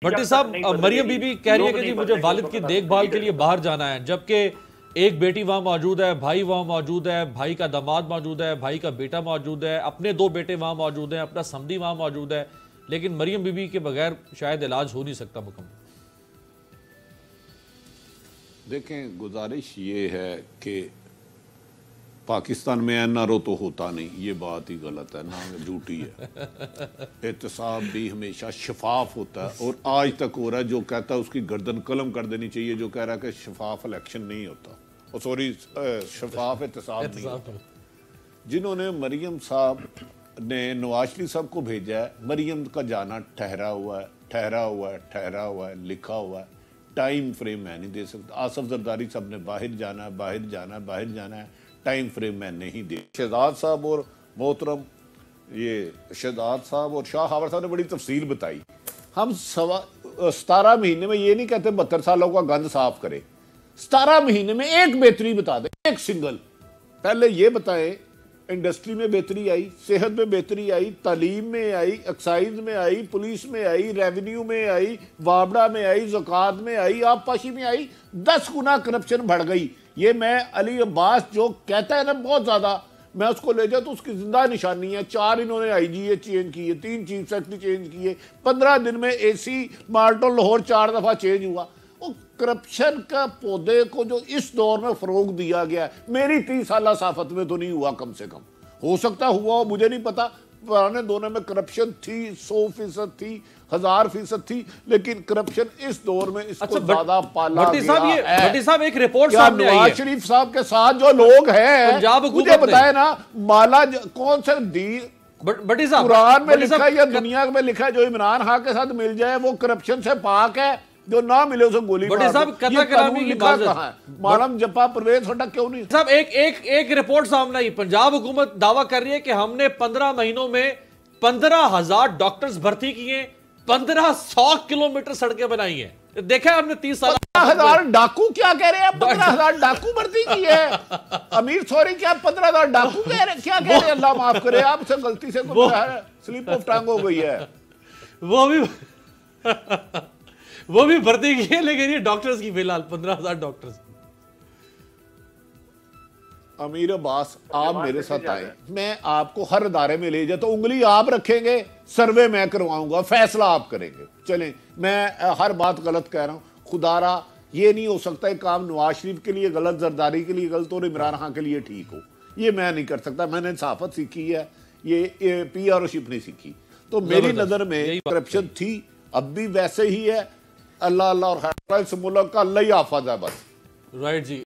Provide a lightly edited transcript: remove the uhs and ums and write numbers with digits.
بھٹی صاحب، مریم be be کہہ رہی ہے کہ جی مجھے والد کی دیکھ بھال کے لیے باہر جانا ہے، جبکہ ایک بیٹی وہاں موجود ہے، بھائی وہاں موجود ہے، بھائی کا داماد موجود ہے، بھائی کا بیٹا موجود ہے، اپنے 2 بیٹے وہاں موجود ہیں، اپنا سمدی وہاں موجود ہے، لیکن مریم بی بی کے بغیر شاید علاج ہو نہیں سکتا مکمل۔ دیکھیں، گزارش یہ ہے کہ پاکستان میں این آر او تو ہوتا نہیں، یہ بات ہی غلط ہے، نہ جھوٹی ہے۔ احتساب بھی ہمیشہ شفاف ہوتا ہے، اور آج تک ہو رہا ہے۔ جو کہتا ہے اس کی گردن قلم کر دینی چاہیے، جو کہہ رہا ہے کہ شفاف الیکشن نہیں ہوتا، شفاف احتساب نہیں ہوتا۔ جنہوں نے مریم صاحب نے نواز شریف صاحب کو بھیجا ہے، مریم کا جانا ٹھہرا ہوا ہے، لکھا ہوا ہے، ٹائم فریم میں نہیں دے سکتا۔ آصف زرداری صاحب نے باہر جانا ہے، ٹائم فریم میں نہیں دے۔ شہزاد صاحب اور محترم شہزاد صاحب اور شاہ خاور صاحب نے بڑی تفصیل بتائی۔ ہم 17 مہینے میں یہ نہیں کہتے 72 سالوں کا گند صاف کرے، 17 مہینے میں ایک بہتری بتا دیں، ایک سنگل۔ پہلے یہ بتائیں، انڈسٹری میں بہتری آئی، صحت میں بہتری آئی، تعلیم میں آئی، ایکسائز میں آئی، پولیس میں آئی، ریونیو میں آئی، وابڑا میں آئی، زکوٰۃ میں آئی، آبپاشی میں آئی، 10 گنا کرپشن بڑھ گئی۔ یہ میں علی عباس جو کہتا ہے نا بہت زیادہ، میں اس کو لے جاؤں تو اس کی زندہ نشانی ہے۔ 4 انہوں نے آئی جی اے چینج کیے، 3 چیف سیکرٹری چینج کیے، 15 دن میں اے سی مارٹن لاہور 4 دفعہ چینج ہوا۔ کرپشن کا پودے کو جو اس دور میں فروغ دیا گیا ہے، میری 30 سالہ صحافت میں تو نہیں ہوا، کم سے کم ہو سکتا ہوا ہو، مجھے نہیں پتا۔ پرانے دوروں میں کرپشن تھی، 100% تھی، 1000% تھی، لیکن کرپشن اس دور میں اس کو زیادہ پالا گیا ہے۔ بھٹی صاحب، ایک رپورٹ کیا سامنے آئی ہے، نواز شریف صاحب کے ساتھ جو لوگ ہیں، مجھے بتائے نا، مالا کون سے بھٹی صاحب قرآن میں لکھا ہے یا دنیا میں لکھا ہے جو عمران خان کے ساتھ مل جائے وہ کرپشن سے پاک ہے، جو نہ ملے اسے گولی مار دو۔ یہ قانون لکھا کہاں ہے؟ معلوم جپا پرویز ہٹا کیوں نہیں؟ صاحب ایک رپورٹ سامنے آئی، پنجاب حکومت دعویٰ کر رہی ہے کہ ہم نے 15 مہینوں میں 15,000 ڈاکٹرز بھرتی کیے، 1500 کلومیٹر سڑکیں بنائی ہیں۔ دیکھا ہے ہم نے 30 سال 15,000 ڈاکو کیا کہہ رہے ہیں؟ 15,000 ڈاکو بھرتی کی ہے امیر سوری، کیا 15,000 ڈاکو کیا کہہ رہے ہیں؟ اللہ معاف کرے، آپ سے غلطی سے سلپ آف ٹنگ ہو گئی ہے۔ وہ بھی بھرتی کی ہے، لیکن یہ ڈاکٹرز کی فی الحال 15,000 ڈاکٹرز۔ امیر عباس، آپ میرے ساتھ آئیں، میں آپ کو ہر ادارے میں لے جاتا ہوں، انگلی آپ رکھیں گے، سروے میں کرواؤں گا، فیصلہ آپ کریں گے۔ چلیں، میں ہر بات غلط کہہ رہا ہوں، خدا را یہ نہیں ہو سکتا ایک کام نواز شریف کے لیے غلط، زرداری کے لیے غلط اور عمران خان کے لیے ٹھیک ہو، یہ میں نہیں کر سکتا۔ میں نے صحافت سیکھی ہے، یہ پی آر او شپ نہیں سیکھی۔ تو میری نظر میں کرپشن تھی، اب بھی ویسے ہی ہے۔ اللہ اور خیر اس ملک کا اللہ ہی حافظ ہے بس۔ رائٹ جی۔